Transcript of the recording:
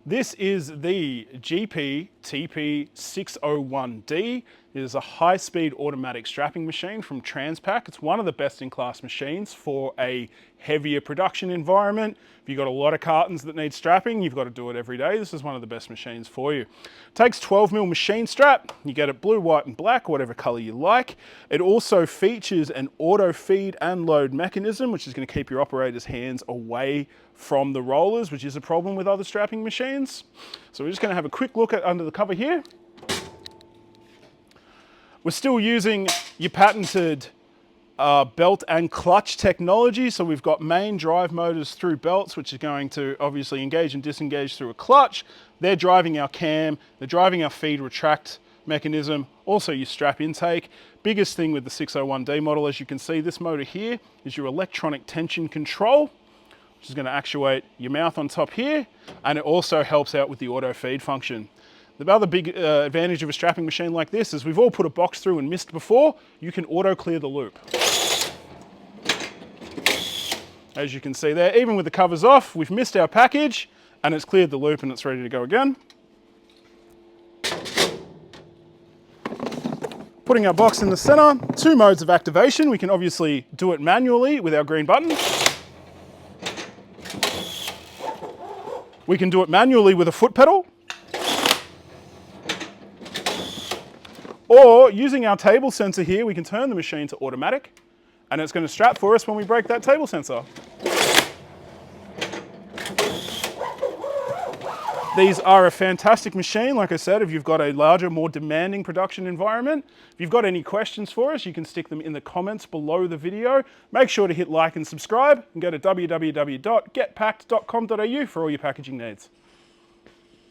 This is the GPTP-601D. It is a high-speed automatic strapping machine from Transpac. It's one of the best-in-class machines for a heavier production environment. If you've got a lot of cartons that need strapping, you've got to do it every day. This is one of the best machines for you. It takes 12mm machine strap. You get it blue, white, and black, whatever color you like. It also features an auto feed and load mechanism, which is going to keep your operator's hands away from the rollers, which is a problem with other strapping machines. So we're just going to have a quick look at under the cover here. We're still using your patented belt and clutch technology. So we've got main drive motors through belts, which is going to obviously engage and disengage through a clutch. They're driving our cam, they're driving our feed retract mechanism, also your strap intake. Biggest thing with the 601D model, as you can see, this motor here is your electronic tension control, which is going to actuate your mouth on top here, and it also helps out with the auto feed function. The other big advantage of a strapping machine like this is we've all put a box through and missed before, you can auto clear the loop. As you can see there, even with the covers off, we've missed our package and it's cleared the loop and it's ready to go again. Putting our box in the center, 2 modes of activation. We can obviously do it manually with our green button. We can do it manually with a foot pedal. Or using our table sensor here, we can turn the machine to automatic and it's going to strap for us when we break that table sensor. These are a fantastic machine, like I said, if you've got a larger, more demanding production environment. If you've got any questions for us, you can stick them in the comments below the video. Make sure to hit like and subscribe and go to www.getpacked.com.au for all your packaging needs.